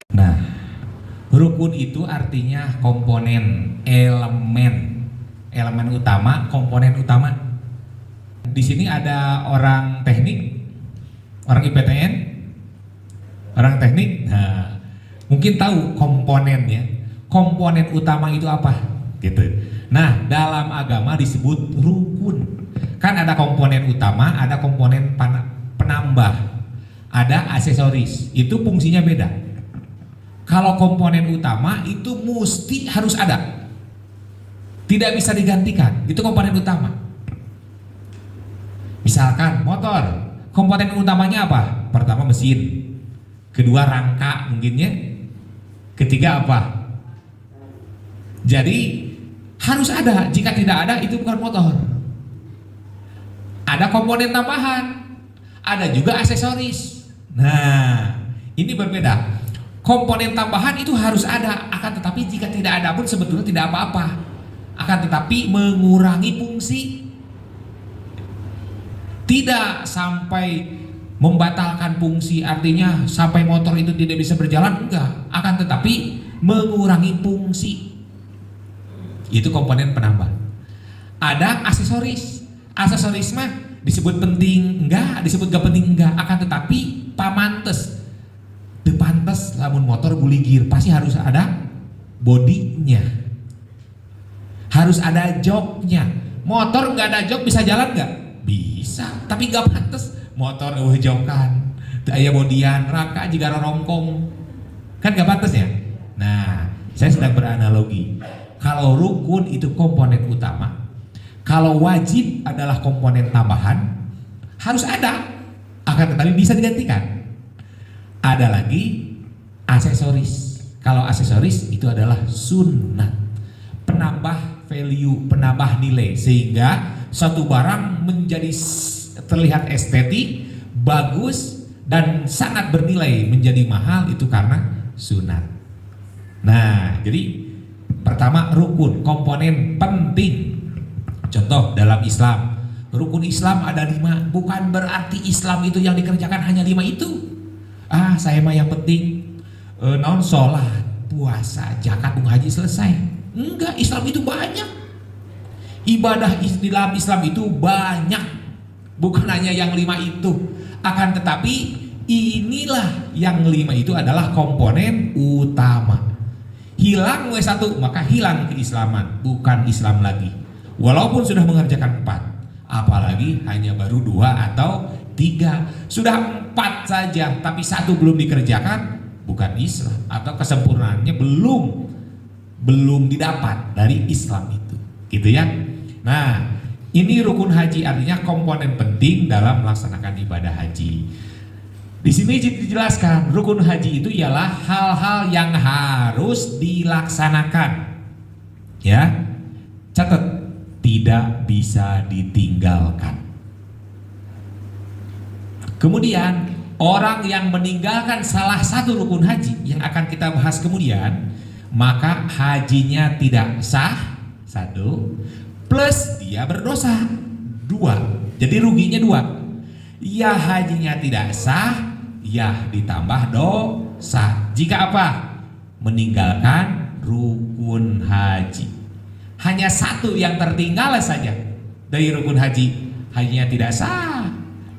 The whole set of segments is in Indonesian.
Nah, rukun itu artinya komponen, elemen utama, komponen utama. Di sini ada orang teknik, orang IPTN, orang teknik. Nah, mungkin tahu komponennya. Komponen utama itu apa? Gitu. Nah, dalam agama disebut rukun. Kan ada komponen utama, ada komponen penambah, ada aksesoris. Itu fungsinya beda. Kalau komponen utama itu mesti harus ada, tidak bisa digantikan. Itu komponen utama. Misalkan motor, komponen utamanya apa? Pertama mesin, kedua rangka mungkinnya, ketiga apa? Jadi harus ada. Jika tidak ada itu bukan motor. Ada komponen tambahan, ada juga aksesoris. Nah, ini berbeda. Komponen tambahan itu harus ada, akan tetapi jika tidak ada pun sebetulnya tidak apa-apa, akan tetapi mengurangi fungsi, tidak sampai membatalkan fungsi, artinya sampai motor itu tidak bisa berjalan, enggak, akan tetapi mengurangi fungsi. Itu komponen penambah. Ada aksesoris. Aksesoris mah disebut penting enggak, disebut gak penting enggak, akan tetapi pamantes. Pantes lamun motor buligir pasti harus ada bodinya, harus ada joknya. Motor nggak ada jok bisa jalan nggak? Bisa, tapi nggak pantes motor jokan, aya bodian, rangka juga rongkong, kan nggak pantes ya. Nah, saya sedang beranalogi. Kalau rukun itu komponen utama, kalau wajib adalah komponen tambahan, harus ada, akan tetapi bisa digantikan. Ada lagi aksesoris. Kalau aksesoris itu adalah sunnah, penambah value, penambah nilai, sehingga suatu barang menjadi terlihat estetik, bagus, dan sangat bernilai, menjadi mahal, itu karena sunat. Nah, jadi pertama rukun, komponen penting. Contoh dalam Islam, rukun Islam ada 5, bukan berarti Islam itu yang dikerjakan hanya 5 itu. Saya mah yang penting non sholat, puasa, zakat, haji selesai. Enggak, Islam itu banyak. Ibadah di dalam Islam itu banyak, bukan hanya yang 5 itu. Akan tetapi inilah yang 5 itu adalah komponen utama. Hilang satu, maka hilang keislaman, bukan Islam lagi. Walaupun sudah mengerjakan 4, apalagi hanya baru 2 atau 3, sudah 4 saja tapi 1 belum dikerjakan, bukan Islam, atau kesempurnaannya belum didapat dari Islam itu, gitu ya. Nah, ini rukun haji, artinya komponen penting dalam melaksanakan ibadah haji. Di sini dijelaskan rukun haji itu ialah hal-hal yang harus dilaksanakan, ya. Catat, tidak bisa ditinggalkan. Kemudian orang yang meninggalkan salah satu rukun haji yang akan kita bahas kemudian, maka hajinya tidak sah, 1, plus dia berdosa, 2. Jadi ruginya 2. Ya hajinya tidak sah, ya ditambah dosa. Jika apa? Meninggalkan rukun haji. Hanya 1 yang tertinggal saja dari rukun haji, hajinya tidak sah,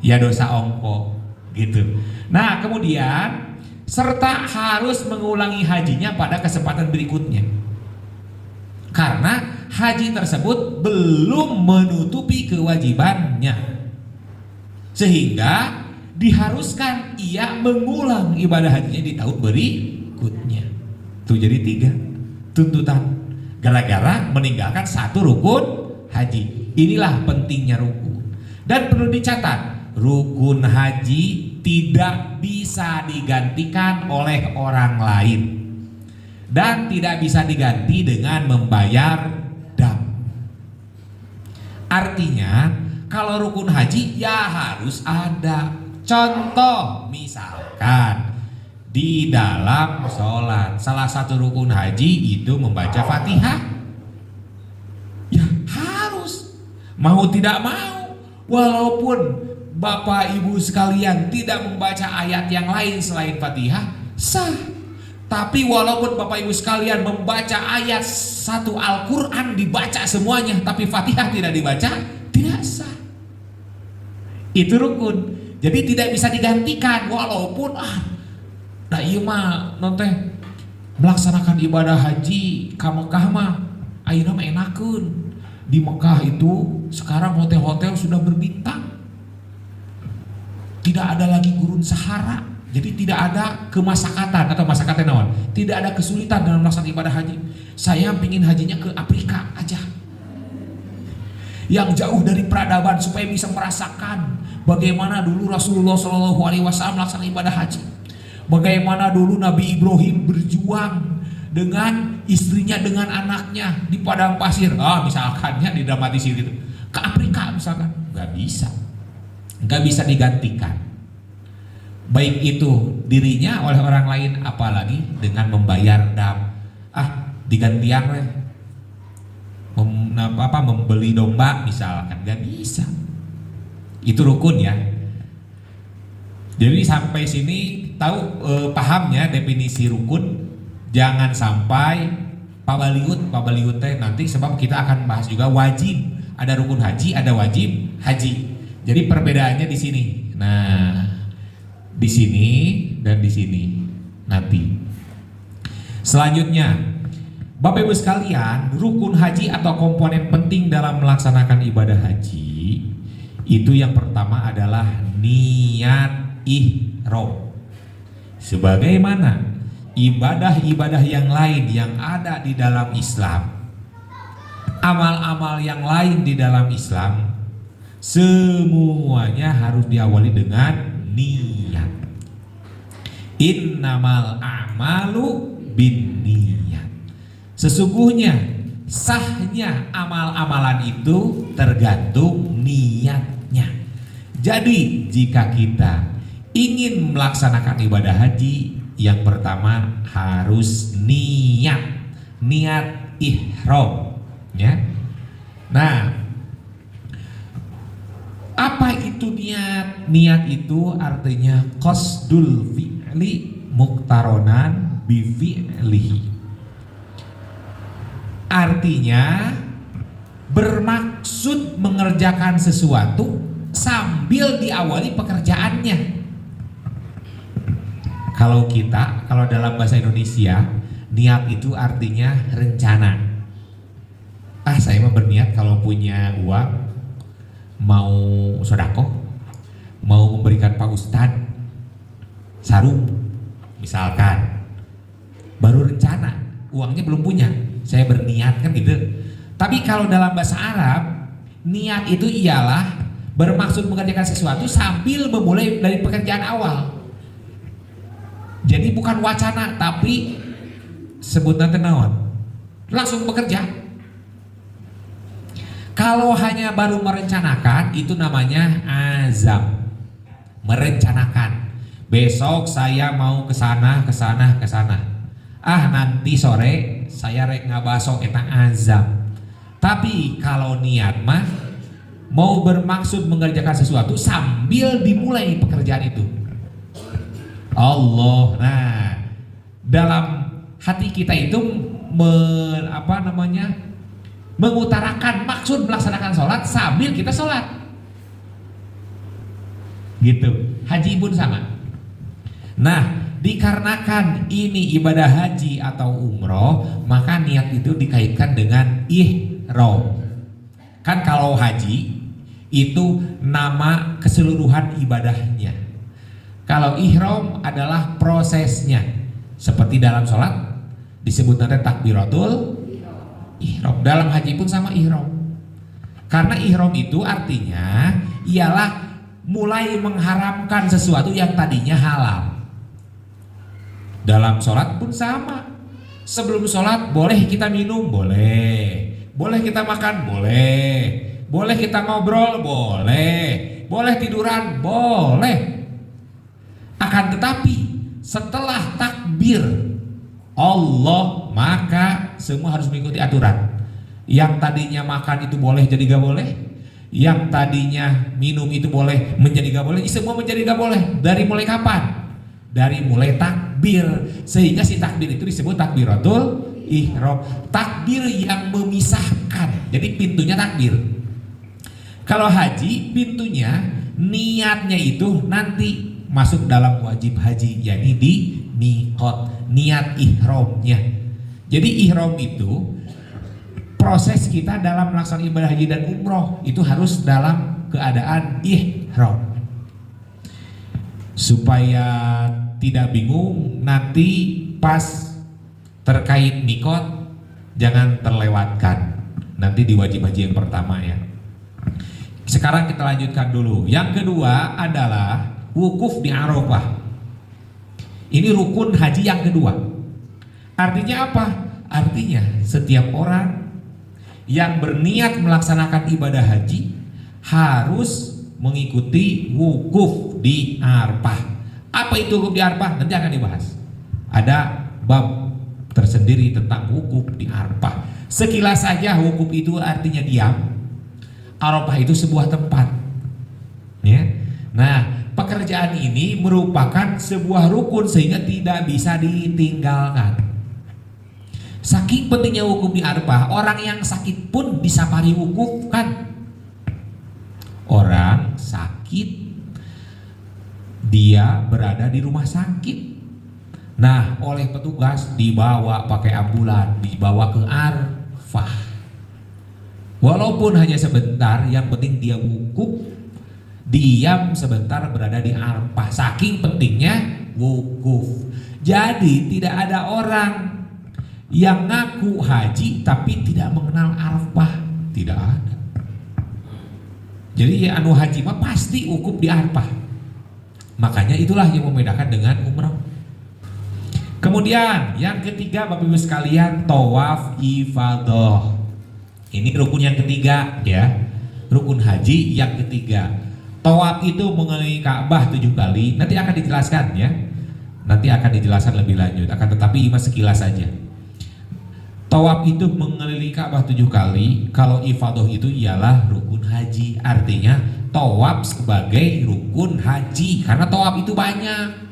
ya dosa ongkos, gitu. Nah, kemudian serta harus mengulangi hajinya pada kesempatan berikutnya, karena haji tersebut belum menutupi kewajibannya, sehingga diharuskan ia mengulang ibadah hajinya di tahun berikutnya. Tuh, jadi 3 tuntutan gara-gara meninggalkan 1 rukun haji. Inilah pentingnya rukun. Dan perlu dicatat, rukun haji tidak bisa digantikan oleh orang lain dan tidak bisa diganti dengan membayar dam. Artinya kalau rukun haji ya harus ada. Contoh, misalkan di dalam sholat salah satu rukun haji itu membaca Fatihah, ya harus Mau tidak mau, walaupun Bapak Ibu sekalian tidak membaca ayat yang lain selain Fatihah, sah. Tapi walaupun Bapak Ibu sekalian membaca ayat satu Al-Quran dibaca semuanya, tapi Fatihah tidak dibaca, tidak sah. Itu rukun. Jadi tidak bisa digantikan walaupun nah iya mah nonte melaksanakan ibadah haji ka Mekah mah ayeuna mah enakeun. Di Mekah itu sekarang hotel-hotel sudah berbintang. Tidak ada lagi gurun Sahara. Jadi tidak ada kemasakatan atau masakatan naon. Tidak ada kesulitan dalam melaksanakan ibadah haji. Saya pingin hajinya ke Afrika aja. Yang jauh dari peradaban supaya bisa merasakan bagaimana dulu Rasulullah SAW melaksanakan ibadah haji. Bagaimana dulu Nabi Ibrahim berjuang dengan istrinya, dengan anaknya di padang pasir. Misalkannya didramatisir itu ke Afrika misalkan, nggak bisa digantikan. Baik itu dirinya oleh orang lain, apalagi dengan membayar dam. Digantian membeli domba misalkan, nggak bisa. Itu rukun ya. Jadi sampai sini tahu pahamnya definisi rukun. Jangan sampai pabaliut teh nanti, sebab kita akan bahas juga wajib. Ada rukun haji, ada wajib haji. Jadi perbedaannya di sini. Nah, di sini dan di sini nanti. Selanjutnya, Bapak Ibu sekalian, rukun haji atau komponen penting dalam melaksanakan ibadah haji itu yang pertama adalah niat ihram. Sebagaimana ibadah-ibadah yang lain yang ada di dalam Islam, amal-amal yang lain di dalam Islam, semuanya harus diawali dengan niat. Innamal a'malu binniyat. Sesungguhnya sahnya amal-amalan itu tergantung niatnya. Jadi jika kita ingin melaksanakan ibadah haji, yang pertama harus niat ihram ya. Nah, apa itu niat? Niat itu artinya qasdul fi'li muqtaronan bi fi'lihi. Artinya bermaksud mengerjakan sesuatu sambil diawali pekerjaannya. Kalau dalam bahasa Indonesia, niat itu artinya rencana. Saya mah berniat kalau punya uang mau sodako, mau memberikan Pak Ustadz sarung misalkan, baru rencana, uangnya belum punya, saya berniat kan gitu. Tapi kalau dalam bahasa Arab, niat itu ialah bermaksud mengerjakan sesuatu sambil memulai dari pekerjaan awal. Jadi bukan wacana, tapi sebutnya tenawan, langsung bekerja. Kalau hanya baru merencanakan, itu namanya azam. Merencanakan. Besok saya mau ke sana. Nanti sore saya rek ngabasok eta azam. Tapi kalau niat mah mau bermaksud mengerjakan sesuatu sambil dimulai pekerjaan itu. Allah. Nah, dalam hati kita itu mengutarakan maksud melaksanakan sholat sambil kita sholat. Gitu. Haji pun sama. Nah, dikarenakan ini ibadah haji atau umroh, maka niat itu dikaitkan dengan ihram. Kan kalau haji itu nama keseluruhan ibadahnya. Kalau ihram adalah prosesnya. Seperti dalam sholat disebut nanti takbiratul ihram. Dalam haji pun sama ihram. Karena ihram itu artinya ialah mulai mengharamkan sesuatu yang tadinya halal. Dalam sholat pun sama. Sebelum sholat boleh kita minum, boleh. Boleh kita makan, boleh. Boleh kita ngobrol, boleh. Boleh tiduran, boleh. Akan tetapi setelah takbir Allah, maka semua harus mengikuti aturan. Yang tadinya makan itu boleh jadi gak boleh. Yang tadinya minum itu boleh menjadi gak boleh, semua menjadi gak boleh. Dari mulai kapan? Dari mulai takbir. Sehingga si takbir itu disebut takbiratul ihram. Takbir yang memisahkan. Jadi pintunya takbir. Kalau haji pintunya, niatnya itu nanti masuk dalam wajib haji, yakni di miqat, niat ihramnya. Jadi ihram itu proses kita dalam melaksanakan ibadah haji dan umroh itu harus dalam keadaan ihram. Supaya tidak bingung nanti pas terkait miqat, jangan terlewatkan nanti di wajib haji yang pertama ya. Sekarang kita lanjutkan dulu. Yang kedua adalah wukuf di Arafah. Ini rukun haji yang kedua. Artinya apa? Artinya setiap orang yang berniat melaksanakan ibadah haji harus mengikuti wukuf di Arafah. Apa itu wukuf di Arafah? Nanti akan dibahas. Ada bab tersendiri tentang wukuf di Arafah. Sekilas saja wukuf itu artinya diam. Arafah itu sebuah tempat. Ya. Nah, pekerjaan ini merupakan sebuah rukun sehingga tidak bisa ditinggalkan. Saking pentingnya wukuf di Arafah, orang yang sakit pun disafari wukuf kan. Orang sakit, dia berada di rumah sakit. Nah, oleh petugas dibawa pakai ambulan, dibawa ke Arafah. Walaupun hanya sebentar, yang penting dia wukuf, diam sebentar berada di Arafah. Saking pentingnya wukuf. Jadi tidak ada orang yang ngaku haji tapi tidak mengenal Arafah, tidak ada. Jadi anu haji mah pasti wukuf di Arafah. Makanya itulah yang membedakan dengan umrah. Kemudian yang ketiga Bapak Ibu sekalian, tawaf ifadah. Ini rukun yang ketiga ya. Rukun haji yang ketiga. Tawaf itu mengelilingi Ka'bah 7 kali. Nanti akan dijelaskan ya. Nanti akan dijelaskan lebih lanjut. Akan tetapi ini sekilas saja. Tawaf itu mengelilingi Ka'bah 7 kali. Kalau ifadah itu ialah rukun haji. Artinya tawaf sebagai rukun haji. Karena tawaf itu banyak.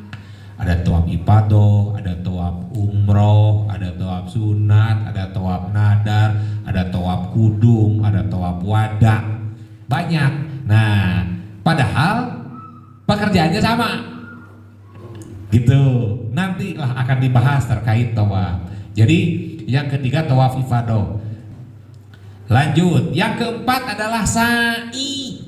Ada tawaf ifadah, ada tawaf umroh, ada tawaf sunat, ada tawaf nadar, ada tawaf kudum, ada tawaf wada. Banyak. Nah, padahal pekerjaannya sama. Gitu. Nantilah akan dibahas terkait tawaf. Jadi yang ketiga tawaf ifadah. Lanjut, yang keempat adalah sa'i.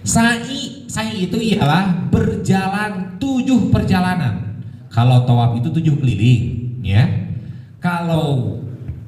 Sa'i itu ialah berjalan 7 perjalanan. Kalau tawaf itu 7 keliling, ya. Kalau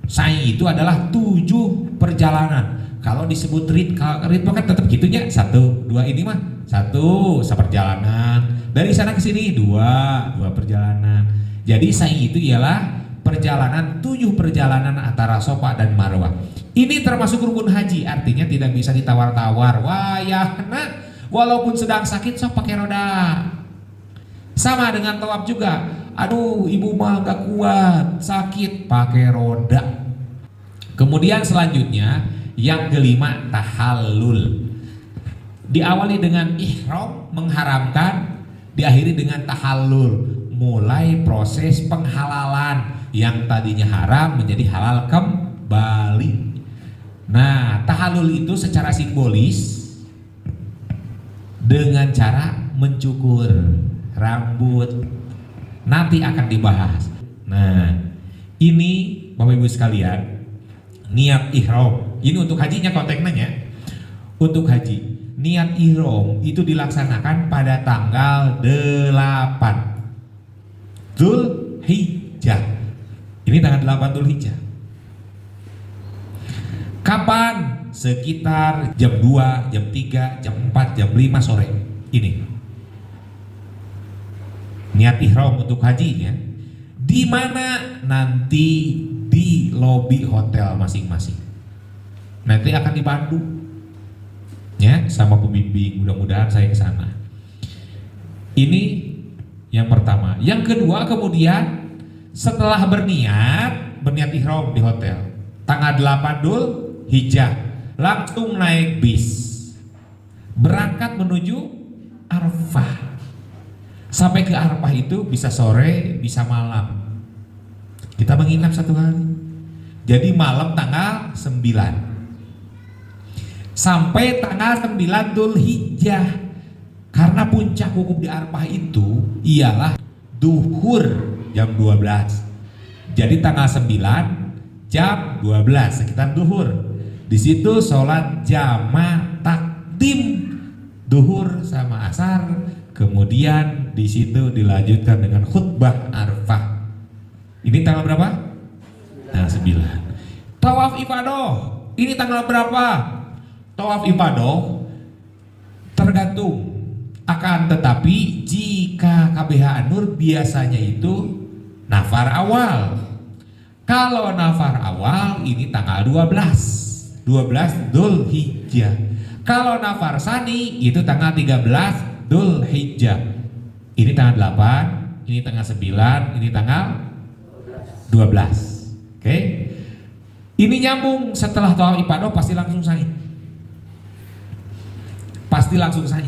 sa'i itu adalah 7 perjalanan. Kalau disebut ritme kan tetap gitunya. 1, 2 ini mah 1 seperjalanan. Dari sana ke sini 2 perjalanan. Jadi sa'i itu ialah perjalanan 7 perjalanan antara Safa dan Marwah. Ini termasuk rukun haji, artinya tidak bisa ditawar-tawar. Wah ya, nah, walaupun sedang sakit sok pakai roda. Sama dengan tawaf juga. Aduh, ibu mah gak kuat, sakit, pakai roda. Kemudian selanjutnya yang kelima tahallul. Diawali dengan ihram, mengharamkan, diakhiri dengan tahallul, mulai proses penghalalan yang tadinya haram menjadi halal kembali. Nah, tahallul itu secara simbolis dengan cara mencukur rambut. Nanti akan dibahas. Nah, ini Bapak Ibu sekalian, niat ihram. Ini untuk hajinya konteksnya. Untuk haji, niat ihram itu dilaksanakan pada tanggal 8 Dzulhijjah. Ini tanggal 8 Dzulhijjah. Kapan? Sekitar jam 2, jam 3, jam 4, jam 5 sore. Ini niat ihram untuk hajinya. Di mana? Nanti di lobi hotel masing-masing. Nanti akan dibantu ya sama pembimbing. Mudah-mudahan saya ke sana. Ini yang pertama. Yang kedua, kemudian setelah berniat ihram di hotel tanggal 8 Dzulhijjah, langsung naik bis, berangkat menuju Arafah. Sampai ke Arafah itu bisa sore, bisa malam. Kita menginap 1 hari. Jadi malam tanggal 9 sampai tanggal 9 Dzulhijjah. Karena puncak wukuf di Arafah itu ialah duhur jam 12. Jadi tanggal 9 jam 12 sekitar duhur. Di situ sholat jama' takdim duhur sama asar. Kemudian di situ dilanjutkan dengan khutbah Arafah. Ini tanggal berapa? Tanggal 9. Tawaf ifadah. Ini tanggal berapa? Tawaf ifadah tergantung, akan tetapi jika KBH Nur biasanya itu nafar awal. Kalau nafar awal ini tanggal 12 Dzulhijjah. Kalau nafar sani itu tanggal 13 Dzulhijjah. Ini tanggal 8, ini tanggal 9, ini tanggal 12. Oke. Ini nyambung, setelah tawaf ifadah pasti langsung sa'i. Pasti langsung sa'i.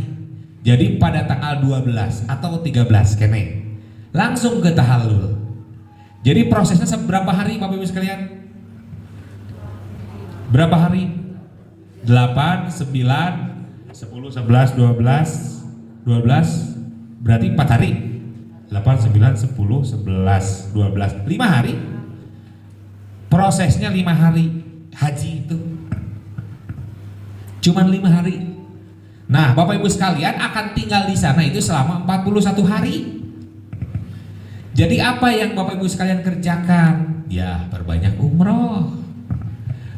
Jadi pada tanggal 12 atau 13 kene langsung ke tahallul. Jadi prosesnya seberapa hari Bapak Ibu sekalian? Berapa hari? 8, 9, 10, 11, 12, 12 berarti 4 hari. 8, 9, 10, 11, 12, 5 hari. Prosesnya 5 hari haji itu. Cuman 5 hari. Nah, Bapak Ibu sekalian akan tinggal di sana itu selama 41 hari. Jadi apa yang Bapak Ibu sekalian kerjakan? Ya, perbanyak umroh,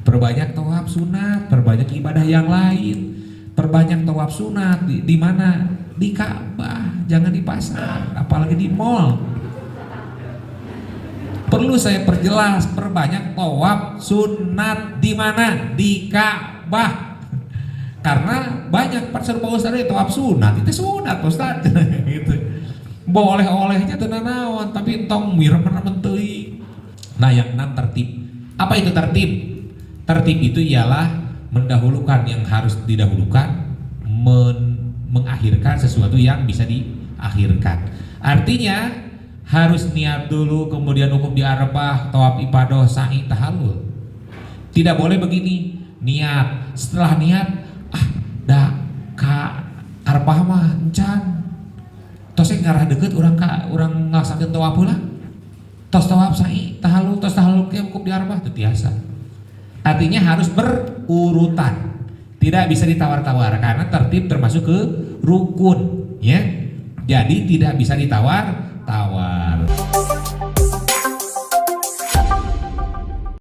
perbanyak tawaf sunat, perbanyak ibadah yang lain, perbanyak tawaf sunat di mana? Di Ka'bah, jangan di pasar, apalagi di mall. Perlu saya perjelas, perbanyak tawaf sunat di mana? Di Ka'bah. Karena banyak pasar Pak Ustaz itu tawaf sunat, itu sunat Ustaz gitu. Boleh olehnya tenanawan tapi entong mirip menteuing. Nah, yang 6 tertib. Apa itu tertib? Tertib itu ialah mendahulukan yang harus didahulukan, mengakhirkan sesuatu yang bisa diakhirkan. Artinya harus niat dulu, kemudian wukuf di Arafah, tawaf ifadah, sa'i, tahallul. Tidak boleh begini, niat, setelah niat dah ka Arafah mah encan. Tos ngarah deket urang nglaksakeun tawaf heula. Tos tawaf sa'i, tahallul, tos tahallul ke wukuf di Arafah teu tiasa. Artinya harus berurutan. Tidak bisa ditawar-tawar karena tertib termasuk ke rukun, ya. Jadi tidak bisa ditawar-tawar.